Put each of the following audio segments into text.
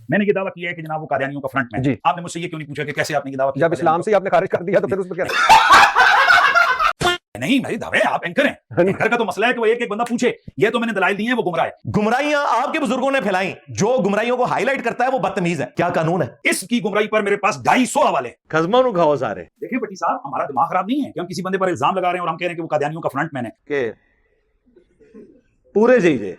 میں نے یہ دعویٰ کیا ہے کہ جناب وہ قادیانیوں کا فرنٹ مین جی. آپ نے مجھ سے یہ کیوں نہیں پوچھا کہ کیسے آپ نے یہ دعویٰ کیا؟ جب اسلام سے ہی آپ نے خارج کر دیا تو پھر اس پہ کیا نہیں بھائی دعوے آپ اینکر ہیں. اینکر کا تو مسئلہ ہے کہ وہ ایک ایک بندہ پوچھے. یہ تو میں نے دلائل دی ہیں وہ گمراہ ہے. گمراہیاں آپ کے بزرگوں نے پھیلائیں. جو گمراہیوں کو ہائی لائٹ کرتا ہے وہ بدتمیز ہے. کیا قانون ہے اس کی گمراہی پر میرے پاس 250 حوالے. خزمہ نو کھاؤ سارے. دیکھیں بٹی صاحب ہمارا دماغ خراب نہیں ہے کہ ہم کسی بندے پر الزام لگا رہے ہیں اور ہم کہہ رہے ہیں کہ وہ قادیانیوں کا فرنٹ مین ہے. کہ پورے جی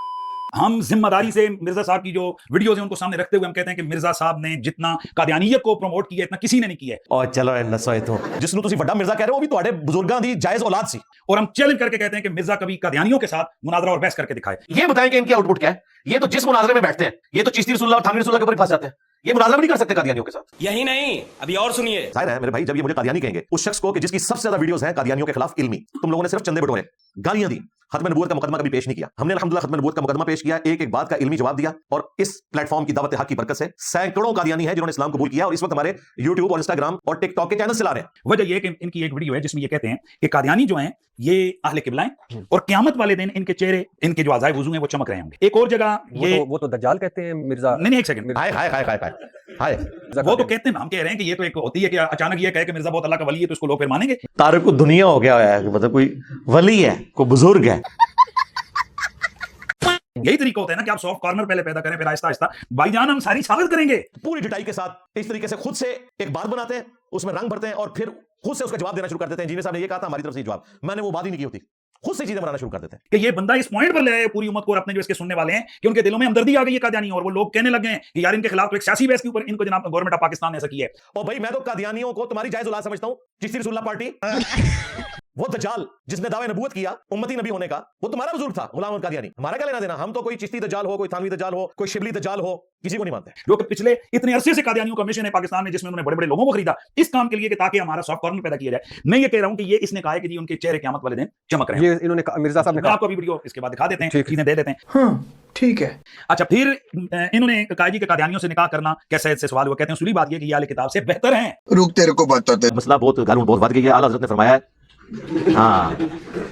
ہم ذمہ داری سے مرزا صاحب کی جو ویڈیوز ہیں ان کو سامنے رکھتے ہوئے ہم کہتے ہیں کہ مرزا صاحب نے جتنا قادیانیت کو پروموٹ کیا اتنا کسی نے نہیں کیا ہے. اور چلو نسوئے تو جس نو تسی بڑا مرزا کہہ رہے ہو وہ بھی تواڈے بزرگاں دی جائز اولاد سی. اور ہم چیلنج کر کے کہتے ہیں کہ مرزا کبھی قادیانیوں کے ساتھ مناظرہ اور بحث کر کے دکھائے. یہ بتائیں کہ ان کی آؤٹ پٹ کیا ہے. یہ تو جس مناظرے میں بیٹھتے ہیں یہ تو چشتی رسول اللہ اور تھانوی رسول اللہ کے اوپر پھنس جاتے ہیں. یہ مناظرہ بھی نہیں کر سکتے قادیانیوں کے ساتھ. یہی نہیں ابھی اور سنیے. ظاہر ہے میرے بھائی جب یہ مجھے قادیانی کہیں گے اس شخص کو کہ جس کی سب سے زیادہ ویڈیوز ہیں قادیانیوں کے خلاف علمی, تم لوگوں نے صرف چندے بٹورے گالیاں دی, ختم نبوت کا مقدمہ کبھی پیش نہیں کیا. ہم نے الحمدللہ ختم نبوت کا مقدمہ پیش کیا, ایک ایک بات کا علمی جواب دیا, اور اس پلیٹ فارم کی دعوت حق کی برکت سے سینکڑوں قادیانی ہیں جنہوں نے اسلام قبول کیا اور اس وقت ہمارے یوٹیوب اور انسٹاگرام اور ٹک ٹاک کے چینل چلا رہے ہیں. وجہ یہ کہ ان کی ایک ویڈیو ہے جس میں یہ کہتے ہیں کہ قادیانی جو ہیں یہ اہل قبلہ ہیں اور قیامت والے دن ان کے چہرے ان کے جو اعضائے وضو ہیں وہ چمک رہے ہوں گے. ایک اور جگہ یہ وہ تو دجال کہتے ہیں مرزا. نہیں ایک سیکنڈ, ہائے ہائے ہائے ہائے ہائے وہ تو کہتے ہیں, ہم کہہ رہے ہیں کہ یہ تو ایک ہوتی ہے کہ اچانک یہ کہے کہ مرزا بہت اللہ کا ولی ہے تو اس کو لوگ پھر مانیں گے. طارق کو دنیا ہو گیا ہے کہ مطلب کوئی ولی ہے کوئی بزرگ ہے. یہی طریقہ ہوتا ہے نا کہ آپ سافٹ کارنر پہلے پیدا کریں پھر آہستہ آہستہ بھائی جان ہم ساری ثابت کریں گے. پوری ڈٹائی کے ساتھ اس طریقے سے خود سے ایک بات بناتے ہیں, اس میں رنگ بھرتے ہیں اور پھر خود سے اس کا جواب دینا شروع کر دیتے ہیں. جی صاحب نے یہ کہا تھا ہماری طرف سے جواب, میں نے وہ بات ہی نہیں کی ہوتی, خود سے چیزیں بنانا شروع کر دیتے ہیں. کہ یہ بندہ اس پوائنٹ پر لے آئے پوری امت کو اور اپنے جو اس کے سننے والے ہیں کہ ان کے دلوں میں ہمدردی آ گئی ہے قادیانی, اور وہ لوگ کہنے لگے ہیں کہ یار ان کے خلاف تو ایک سیاسی بحث کے اوپر ان کو جناب گورنمنٹ آف پاکستان نے ایسا کیا ہے. اور بھائی میں تو قادیانیوں کو تمہاری جائز اولاد سمجھتا ہوں. چشتی رسول اللہ پارٹی وہ دجال جس نے دعوے نبوت کیا امتی نبی ہونے کا, وہ تمہارا بزرگ تھا غلام احمد قادیانی. ہمارا کیا لینا دینا, ہم تو کوئی چشتی دجال ہو, کوئی تھانوی دجال ہو, کوئی شبلی دجال ہو, کسی کو نہیں مانتے. جو کہ پچھلے اتنے عرصے سے قادیانیوں کا مشن ہے پاکستان میں جس میں انہوں نے بڑے بڑے لوگوں کو خریدا اس کام کے لیے کہ تاکہ ہمارا سافٹ کارنر پیدا کیا جائے. میں یہ کہہ رہا ہوں کہ یہ اس نے کہا ہے کہ جی ان کے چہرے قیامت والے دن چمک رہے ہیں. یہ انہوں نے مرزا صاحب نے میں کہا. آپ کو ابھی ویڈیو اس کے بعد دکھا دیتے ہیں, چیزیں دے دیتے ہیں. ہاں ٹھیک ہے. اچھا پھر انہوں نے کہا جی کہ قادیانیوں سے نکاح کرنا کیسے سے سوال ہوا. کہتے ہیں اصولی بات یہ کہ یہ اہل کتاب سے بہتر ہیں. رک تیرے کو بتاتے مسئلہ بہت گالوں بہت بات کی ہے. اعلیٰ حضرت نے فرمایا ہے ہاں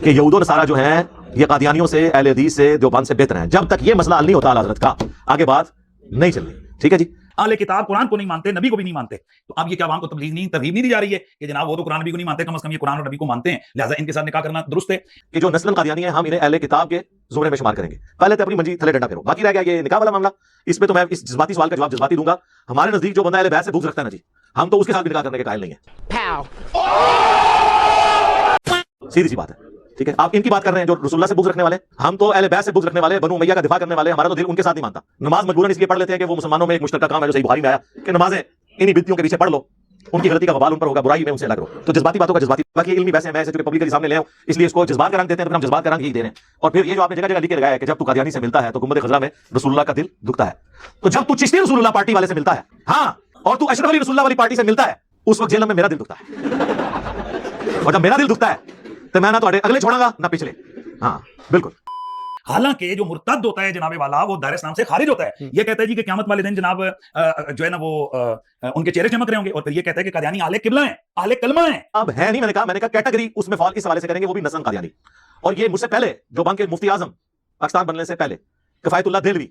کہ یہود و نصارہ جو ہیں یہ قادیانیوں سے اہل حدیث سے دیوبند سے بہتر ہیں. جب تک یہ مسئلہ حل نہیں ہوتا اعلیٰ حضرت کا آگے بات نہیں چلنی. ٹھیک ہے جی. اہل کتاب قرآن کو نہیں مانتے, نبی کو بھی نہیں مانتے, تو اب یہ کیا عوام کو ترغیب نہیں دی جا رہی ہے کہ جناب وہ تو قرآن نبی کو نہیں مانتے, کم از کم یہ قرآن اور نبی کو مانتے ہیں, لہٰذا ان کے ساتھ نکاح کرنا درست ہے. کہ جو نسل قادیانی ہیں ہم انہیں اہل کتاب کے زمرے میں شمار کریں گے. پہلے تو اپنی منجی تھلے ڈنڈا پھیرو. باقی رہ گیا یہ نکاح والا معاملہ, اس پہ تو میں اس جذباتی سوال کا جواب جذباتی دوں گا. ہمارے نزدیک جو بندہ اہل بیت سے بغض رکھتا ہے نا جی, ہم تو اس کے ساتھ بھی نکاح کرنے کے قائل نہیں ہیں. سیدھی سی بات ہے. ٹھیک ہے, آپ ان کی بات کر رہے ہیں جو رسول اللہ سے بغض رکھنے والے, ہم تو اہل بیت سے بغض رکھنے والے, بنو امیہ کا دفاع کرنے والے. ہمارا تو دل ان کے ساتھ نہیں مانتا. نماز مجبوراً اس لیے پڑھ لیتے ہیں کہ وہ مسلمانوں میں ایک مشترکہ کام ہے جو صحیح بخاری میں آیا کہ نمازیں انہی بدعتوں کے پیچھے پڑھ لو, ان کی غلطی کا وبال ان پر ہوگا, برائی میں ان سے الگ رہو. تو جذباتی باتوں کا جذباتی, باقی علمی بحثیں میں ایسے پبلک کے سامنے لے آؤں اس لیے اس کو جذبات کا رنگ دیتے ہیں, پھر ہم جذبات کا رنگ یہی دے رہے ہیں. اور پھر یہ جو آپ نے جگہ جگہ لکھ کے لگایا ہے کہ جب تو قادیانی سے ملتا ہے تو گنبد خضرا میں رسول اللہ کا دل دکھتا ہے, تو جب تو چشتی رسول اللہ پارٹی والے سے ملتا ہے ہاں اور تو اشرف علی رسول اللہ والی پارٹی سے ملتا ہے اس وقت جیل میں میرا دل دکھتا ہے. اور جب میرا دل دکھتا ہے تو میں نہ تو اگلے چھوڑا گا نہ پچھلے. ہاں بالکل. حالانکہ جو مرتد ہوتا ہے جناب والا وہ دار اسلام سے خارج ہوتا ہے. یہ کہتا ہے جی کہ قیامت والے دن جناب جو ہے نا وہ ان کے چہرے چمک رہے ہوں گے, اور پھر یہ کہتا ہے کہ قادیانی اہل قبلہ ہیں, اہل کلمہ ہیں. اب ہے نہیں, میں نے کہا کیٹیگری اس میں فال اس حوالے سے کریں گے, وہ بھی نسل قادیانی. اور یہ مجھ سے پہلے جو بن کے مفتی اعظم پاکستان بننے سے پہلے کفایت اللہ دہلوی,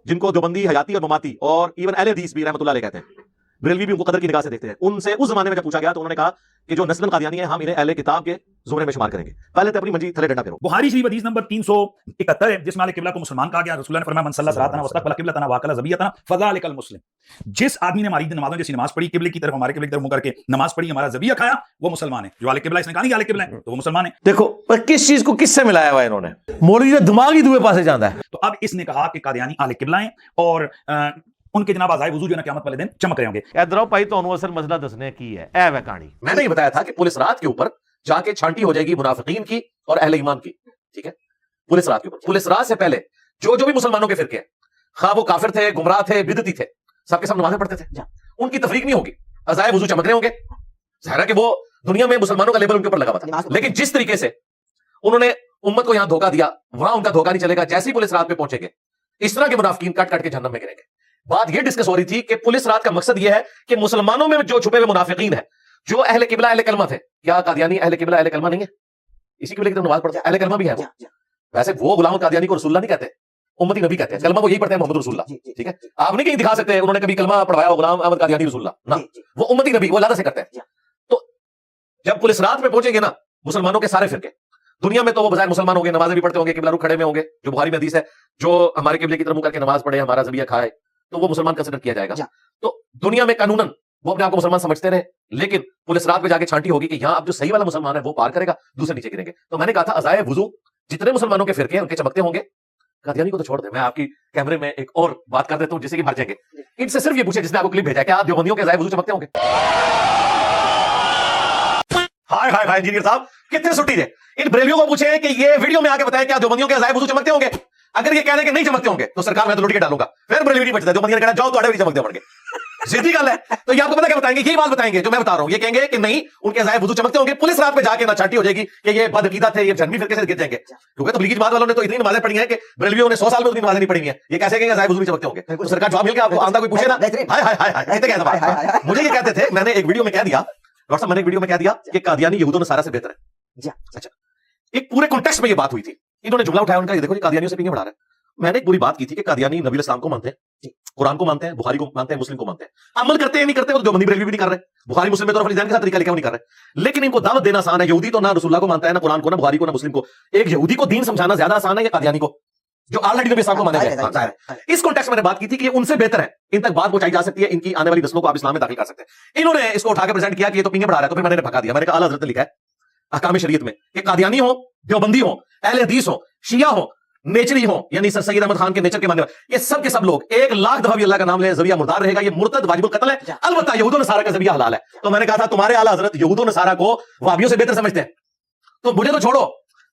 جن کو دیوبندی حیاتی اور مماتی اور ایون اہل حدیث بھی رحمۃ اللہ علیہ کہتے ہیں, بریلوی بھی ان کو قدر کی نگاہ سے دیکھتے ہیں, ان سے اس زمانے میں جب پوچھا گیا تو انہوں نے کہا کہ جو نسل قادیانی ہیں ہم انہیں اہل کتاب کے زمرے میں شمار کریں گے. پہلے تو اپنی منجی تھلے ڈنڈا پھیرو. بخاری شریف حدیث نمبر 371 ہے جس میں اہل قبلہ کو مسلمان کہا گیا. رسول اللہ نے فرمایا من صلی صلاتنا واستقبل قبلتنا واکل ذبیحتنا فذلک المسلم. جس آدمی نے ہماری نمازوں جیسی نماز پڑھی, قبلے کی طرف ہمارے قبلے کی طرف منہ کر کے نماز پڑھی, ہمارا ذبیحہ کھایا, وہ مسلمان ہے. جو اہل قبلہ اس نے کہا نہیں اہل قبلہ ہے تو وہ مسلمان ہے. دیکھو کس چیز کو کس سے ملایا ہوا انہوں نے, مولوی نے دماغ ہی دوسرے پاسے جانا ہے. تو اب اس نے کہا کہ قادیانی اہل قبلہ ہیں اور ان کے جناب اعضائے وضو جو ہے نا قیامت والے دن چمک رہے ہوں گے. ادھر بھائی تو اصل مسئلہ دسنے کی ہے اے وہ کہانی. میں نے یہ بتایا تھا کہ پولیس رات کے اوپر جا کے چھانٹی ہو جائے گی منافقین کی اور اہل ایمان کی. ٹھیک ہے, پولیس رات کے اوپر, پولیس رات سے پہلے جو بھی مسلمانوں کے فرقے ہیں, خواہ وہ کافر تھے, گمراہ تھے, بدعتی تھے, سب کے سب نمازیں پڑھتے تھے, ان کی تفریق نہیں ہوگی, اعضائے وضو چمک رہے ہوں گے. ظاہر ہے کہ وہ دنیا میں مسلمانوں کا لیبل ان کے اوپر لگا ہوا تھا, لیکن جس طریقے سے انہوں نے امت کو یہاں دھوکہ دیا وہاں ان کا دھوکہ نہیں چلے گا. جیسے ہی پولیس رات پہ پہنچیں گے اس طرح کے منافقین کٹ کٹ کے جہنم میں گریں گے. بات یہ ڈسکس ہو رہی تھی کہ پولیس رات کا مقصد یہ ہے کہ مسلمانوں میں جو چھپے ہوئے منافقین ہیں جو اہل قبلہ اہل کلمہ تھے, کیا قادیانی اہل قبلہ اہل کلمہ نہیں ہے؟ اسی قبلے کی طرف نماز پڑھتے ہیں, اہل کلمہ بھی ہے وہ. ویسے وہ غلام قادیانی کو رسول اللہ نہیں کہتے, उम्मती नबी कहते हैं, कलमा वो यही पढ़ते हैं मोहम्मद रसूलुल्लाह, ठीक है। आप नहीं कहीं दिखा सकते उन्होंने कभी कलमा पढ़वाया हो गुलाम अहमद कादियानी रसूलुल्लाह ना, वो उम्मती नबी, वो अल्लाह से करते हैं। तो जब पुलिस रात में पहुंचेंगे ना मुसलमानों के सारे फिरके दुनिया में, तो वो बजाय मुसलमान होंगे, नमाजें भी पढ़ते होंगे, किबला रुख खड़े में होंगे, जो बुखारी में हदीस है, जो हमारे किबले की तरफ मुंह करके नमाज पढ़े, हमारा ज़बिया खाए, तो वो मुसलमान कंसिडर किया जाएगा। तो दुनिया में कानूनन वो अपने आप को मुसलमान समझते रहे, लेकिन पुलिस रात में जाके छांटी होगी कि यहाँ अब जो सही वाला मुसलमान है वो पार करेगा, दूसरे नीचे गिरेंगे। तो मैंने कहा था अज़ाए वुज़ू जितने मुसलमानों के फिरके हैं उनके चमकते होंगे, कादियानी को तो छोड़ दे। मैं आपकी कैमरे में एक और बात कर देता हूं जिससे कि मर जाएंगे। इनसे सिर्फ ये पूछे जिसने आपको क्लिप भेजा है, क्या आप देवबंदियों के अज़ाए वुज़ू चमकते होंगे? हाय हाय हाय इंजीनियर साहब कितने सुट्टी थे। इन बरेलियों को पूछे कि ये वीडियो में आके बताएं क्या देवबंदियों के अज़ाए वुज़ू चमकते होंगे। अगर ये कह रहे हैं कि नहीं चमकते होंगे तो सरकार मैं तो लुट के डालूंगा, फिर बरेली नहीं बचता, देवबंदियों ने कहना जाओ तो भी चमकते होंगे। सीधी गल है। तो ये आपको पता क्या बताएंगे, यही बात बताएंगे जो मैं बता रहा हूं। ये कहेंगे कि नहीं उनके अज़ाए वुज़ू चमकते होंगे, पुलिस रात में जाके ना छांटी हो जाएगी कि ये बदअकीदा थे, ये जन्मी फिरके से गिर जाएंगे। क्योंकि तबलीगी जमात वालों ने तो इतनी नमाजें पढ़ी हैं कि बरेलवियों ने 100 साल में उतनी नमाजें नहीं पढ़ी हैं, ये कैसे कहेंगे अज़ाए वुज़ू नहीं चमकते होंगे? तो सरकार जवाब मिल गया आपको, आंदा कोई पूछे ना, हाय हाय हाय हाय कहते क्या मुझे ये कहते थे, मैंने एक वीडियो में कह दिया, डॉक्टर साहब मैंने एक वीडियो में कह दिया कि कादियानी यहूद व नसारा से बेहतर है। अच्छा, एक पूरे कॉन्टेक्स्ट में ये बात हुई थी, इन्होंने जुमला उठाया उनका, ये देखो ये कादियानियों से पीछे बढ़ा रहा है। मैंने एक पूरी बात की थी कि कादियानी नबी इस्लाम को मानते हैं, कुरान को मानते हैं, बुखारी को मानते हैं, मुस्लिम को मानते हैं, अमल करते हैं नहीं करते, वो जो बंदी बरेलवी भी नहीं कर रहे, बुखारी मुस्लिम में तो के साथ तरीका लिखा नहीं कर रहे, लेकिन इनको दावत देना आसान है। यहूदी तो ना रसूलुल्लाह को मानता है, ना कुरान को, ना बुखारी को, ना मुस्लिम को। एक यहूदी को दीन समझाना ज्यादा आसान है या कादियानी को, जो ऑलरेडी नबी इस्लाम को माने गए हैं। इस कॉन्टेक्स्ट में मैंने बात की थी कि उनसे बेहतर है, इन तक बात पहुंचाई जा सकती है, इनकी आने वाली नस्लों को आप इस्लाम में दाखिल कर सकते हैं। इन्होंने इसको उठाकर प्रेजेंट किया कि ये तो पिंगे बढ़ा रहा है, तो फिर मैंने भगा दिया। मैंने कहा आला हज़रत ने लिखा है अहकाम शरीयत में कि कादियानी हो, देवबंदी हो, अहले हदीस हो, शिया हो, नेचरी हो, यानी सर सैयद अहमद खान के नेचर के मानने वाले, ये सब के सब लोग 1 लाख दफा भी अल्लाह का नाम ले ज़बिया मुर्दार रहेगा, ये मुर्तद वाजिबुल कत्ल है। अलबत्ता यहूद व नसारा का ज़बिया हलाल है। तो मैंने कहा था तुम्हारे आला हज़रत यहूद व नसारा को वहाबियों से बेहतर समझते हैं, तो मुझे तो छोड़ो,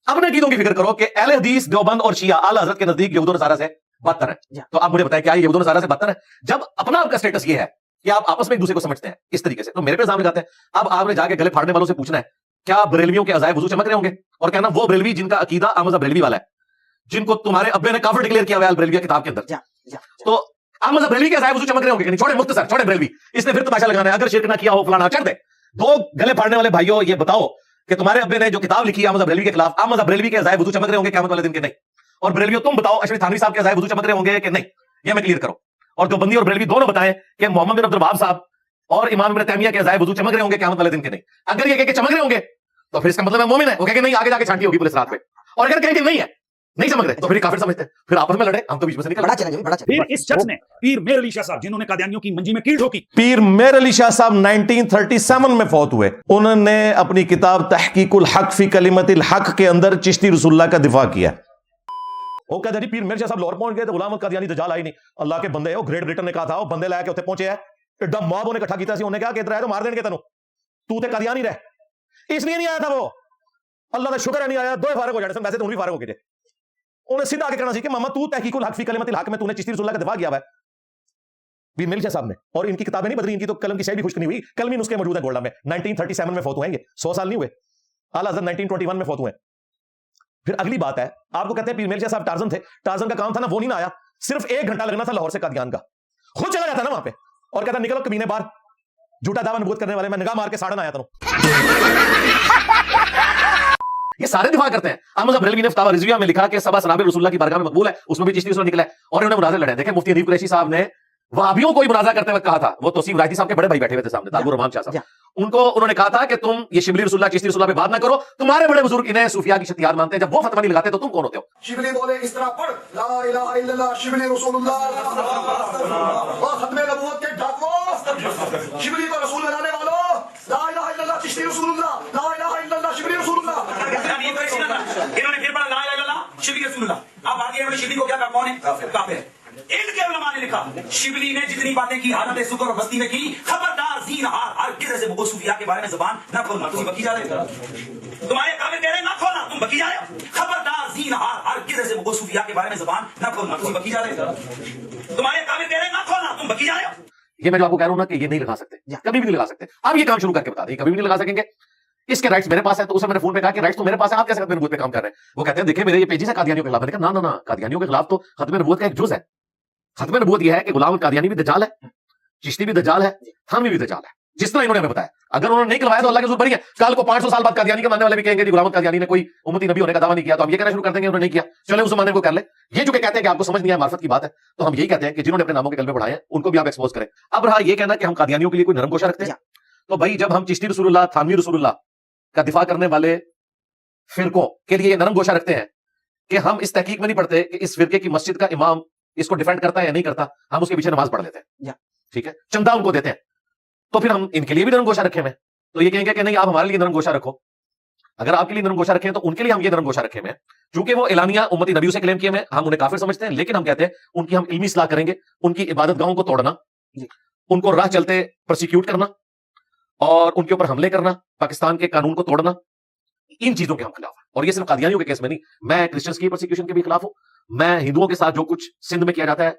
अपने कीदों की फिक्र करो कि अहले हदीस, देवबंद और शिया आला हज़रत के नजदीक यहूद व नसारा से बदतर है। तो आप मुझे बताएं क्या यहूद व नसारा से बदतर है? जब अपना आपका स्टेटस ये है कि आप आपस में एक दूसरे को समझते हैं इस तरीके से, तो मेरे पे इल्जाम लगाते हैं। अब आपने जाके गले फाड़ने वालों से पूछना है क्या बरेलवियों के अज़ाए वुज़ू चमक रहे होंगे, और कहना वो बरेलवी जिनका अकीदा अहमद बरेलवी वाला है, जिनको तुम्हारे अब्बे ने काफिर डिक्लेयर किया हुआ है बरेलविया किताब के अंदर, तो अहमद बरेलवी के अज़ाए वुज़ू चमक रहे होंगे कि नहीं? छोड़े मुख्तसर, छोड़े बरेलवी, इसने फिर तमाशा लगाना है, अगर शिरक ना किया हो फलाना चढ़ दे। दो गले फाड़ने वाले भाइयों ये बताओ कि तुम्हारे अब्बे ने जो किताब लिखी है अहमद बरेलवी के खिलाफ, अहमद बरेलवी के अज़ाए वुज़ू चमक रहे होंगे क़यामत वाले दिन के नहीं? और बरेलवियों तुम बताओ अशरफ थानवी साहब के अज़ाए वुज़ू चमक रहे होंगे कि नहीं? ये मैं क्लियर करो। और जो बंदी और बरेलवी दोनों बताएं कि मोहम्मद बिन अब्दुल वहाब साहब और इमाम इब्न तैमिया के अज़ाए वुज़ू चमक रहे होंगे क़यामत वाले दिन के नहीं? अगर ये कह के चमक रहे होंगे तो फिर इसका मतलब है मोमिन है, वो कहे नहीं आगे जाके छांटी होगी पुलिस रात में। और अगर कहे कि नहीं है, नहीं समझ रहे, तो फिर काफिर समझते हैं, फिर आपस में लड़े, हम तो बीच में से निकल। फिर इस शख्स ने पीर मेर अली शाह साहब जिन्होंने कादियानियों की मंजी में कील ठोकी, पीर मेर अली शाह साहब 1937 में फौत हुए। उन्होंने अपनी किताब तहकीकुल हक फी कलिमतिल हक के अंदर चिश्ती रसूलुल्लाह का दिफा किया। वो कहते हैं पीर मेर शाह साहब लाहौर पहुंच गए तो गुलाम कादियानी दज्जाल आई नहीं, अल्लाह के बंदे हो, ग्रेट ब्रिटेन ने कहा था वो बंदे लाके उत्थे पहुंचे है, एडा मॉब उन्हें इकट्ठा किया सी, उन्हें कहा कि इधर आए तो मार देंगे तेनू, तू ते कादियानी रह, इसलिए नहीं आया था वो। अल्लाह का शुक्र है नहीं आया, दो फारग हो जाने, वैसे तो उन्हें फारग हो गए। उन्हें सीधा आके कहना चाहिए कि मामा तू तहकीकुल हक फी कलिमतिल हक में तूने चिश्ती रसूलुल्लाह का दिफा किया है पीर मेर अली शाह साहब ने। और इनकी किताबें नहीं बदली, इनकी तो कलम की शायरी भी खुश्क नहीं हुई, कलमी नुस्खे मौजूद है गोल्डा में। 1937 में फौत हुए हैं, ये 100 साल नहीं हुए। आला हज़रत 1921 में फौत हुए। फिर अगली बात है, आपको कहते हैं पीर मेर अली शाह साहब टार्जन थे, टार्जन का काम था ना वो नहीं ना आया, सिर्फ 1 घंटा लगना था लाहौर से कादियान का, खुद चला जाता ना वहां पे और कहता निकलो कमीने बाहर, झूठा दावा नबूवत करने वाले, मैं निगाह मार के साड़न आया था। ये सारे दिफा करते हैं। अहमद बरेलवी ने फतावा रिजविया में लिखा कि सबा सराबे रसूलुल्लाह की बारगाह में मकबूल है, उसमें भी चिश्ती रसूल निकला है, और इन्होंने मुनाज़े लड़े। देखें मुफ्ती हनीफ कुरैशी साहब ने वहाबियों को मुनाज़ा करते वक्त कहा था, वो तौसीफ रायती साहब के बड़े भाई बैठे हुए थे सामने, तालिबुर रहमान शाह साहब, उनको उन्होंने कहा था कि तुम ये शिबली रसूलुल्लाह चिश्ती रसूलुल्लाह पे बात ना करो, तुम्हारे बड़े बुजुर्ग इन्हें सूफिया की शतियात मानते हैं, जब वो फतवा नहीं लगाते तो तुम कौन होते हो? शिबली बोले इस तरह पढ़ ला इलाहा इल्लल्लाह शिबली रसूलुल्लाह और खत्मे नबूवत के डाकुओं, शिबली को रसूल बनाने वालों, ला इलाहा इल्लल्लाह चिश्ती रसूलुल्लाह, ला इलाहा इल्लल्लाह शिबली रसूलुल्लाह। इन्होंने फिर पढ़ा ला इलाहा इल्लल्लाह शिबली रसूलुल्लाह। अब आगे इन्होंने शिबली को क्या कहा, कौन है? काफिर है। इनके उलमा ने लिखा शिबली ने जितनी बातें की हालत सुकर और बस्ती में की, खबरदार जीन हर किसी से वो सूफिया के बारे में जुबान ना खोलना, तुम बकी जा रहे हो, तुम्हारे काफिर कह रहे हैं ना खोलना, तुम बकी जा रहे हो, खबरदार जीन हर किसी से वो सूफिया के बारे में जुबान ना खोलना, तुम बकी जा रहे हो, तुम्हारे काफिर कह रहे हैं ना खोलना, तुम बकी जा रहे हो। ये मैं जो आपको कह रहा हूं ना कि ये नहीं लगा सकते, कभी भी नहीं लगा सकते। अब ये काम शुरू करके बता दें, कभी भी नहीं लगा सकेंगे। इसके राइट्स मेरे पास है, तो उसने मैंने फोन पे कहा कि राइट्स तो मेरे पास है, आप कैसे खत्म नबूवत पे काम कर रहे हैं? वो कहते हैं देखिए मेरे ये पेजेस है कादियानियों के खिलाफ। मैंने कहा ना ना ना, कादियानियों के खिलाफ तो खत्म नबूवत का एक जुज है। खत्म नबूवत यह है कि गुलाम कादियानी भी दज्जाल है, चिश्ती भी दज्जाल है, थानवी भी दज्जाल है। जिस तरह इन्होंने हमें बताया। अगर उन्होंने नहीं करवाया तो अल्लाह के रसूल बरी है। कल को 500 साल बाद कादियानी के मानने वाले भी कहेंगे जी गुलाम कादियानी ने कोई उम्मती नबी होने का दावा नहीं किया, तो हम ये कहना शुरू कर देंगे उन्होंने नहीं किया, चले उस जमाने को कर ले। ये जो कि कहते हैं कि आपको समझ नहीं आया, मार्फत की बात है, तो हम यही कहते हैं कि जिन्होंने अपने नामों के कलमे बढ़ाए हैं उनको भी आप एक्सपोज करें। अब रहा ये कहना कि हम कादियानियों के लिए कोई नरम गोशा रखते हैं, तो भाई जब हम चिश्ती रसूलुल्लाह, थानवी रसूलुल्लाह का दिफा करने वाले फिरकों के लिए नरम गोशा रखते हैं कि हम इस तहकीक में नहीं पढ़ते कि इस फिरके की मस्जिद का इमाम इसको डिफेंड करता है या नहीं करता, हम उसके पीछे नमाज पढ़ लेते हैं, ठीक है, चंदा उनको देते हैं, तो फिर हम इनके लिए भी नरम गोशा रखे हुए हैं। तो ये कहेंगे कि नहीं आप हमारे लिए नरम गोशा रखो। अगर आपके लिए नरम गोशा रखे हैं तो उनके लिए हम ये नरम गोशा रखे हुए हैं, क्योंकि वो एलानिया उम्मती नबियों से क्लेम किए हुए, हम उन्हें काफिर समझते हैं, लेकिन हम कहते हैं उनकी हम इल्मी इस्लाह करेंगे, उनकी इबादत गाहों को तोड़ना, उनको राह चलते प्रोसिक्यूट करना और उनके ऊपर हमले करना, पाकिस्तान के कानून को तोड़ना, इन चीजों के हम खिलाफ हैं। और ये सिर्फ कादियानियों के केस में नहीं, मैं क्रिश्चियंस की प्रोसिक्यूशन के भी खिलाफ हूं, मैं हिंदुओं के साथ जो कुछ सिंध में किया जाता है,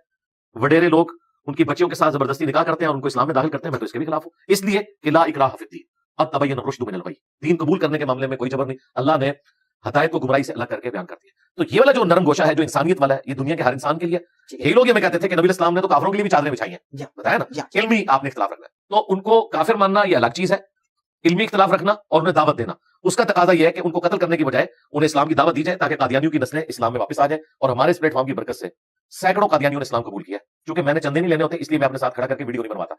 वडेरे लोग उनकी बच्चियों के साथ जबरदस्ती निकाह करते हैं और उनको इस्लाम में दाखिल करते हैं, मैं तो इसके भी खिलाफ हूं। इसलिए कि ला इकराह फिद्दीन, अब तबय्यन रुश्द मिनल गय, दीन कबूल करने के मामले में कोई जबर नहीं, अल्लाह ने हदायत को गुमराही से अलग करके बयान कर दिया। तो ये वाला जो नरम गोशा है, जो इंसानियत वाला है, ये दुनिया के हर इंसान के लिए। यही लोग ये में कहते थे कि नबी इस्लाम ने तो काफिरों के लिए भी चादरें बिछाई हैं, बताया ना, इल्मी आपने इख्तिलाफ रखना है, तो उनको काफिर मानना ये अलग चीज है, इल्मी इख्तिलाफ रखना और उन्हें दावत देना, उसका तकाजा यह है कि उनको कत्ल करने की बजाय उन्हें इस्लाम की दावत दी जाए, ताकि कादियानियों की नस्लें इस्लाम में वापस आ जाए। और हमारे इस प्लेटफॉर्म की बरकत से सैकड़ों कादियानियों ने इस्लाम कबूल किया। क्योंकि मैंने चंदे नहीं लेने होते, इसलिए मैं अपने साथ खड़ा करके वीडियो नहीं बनवाता।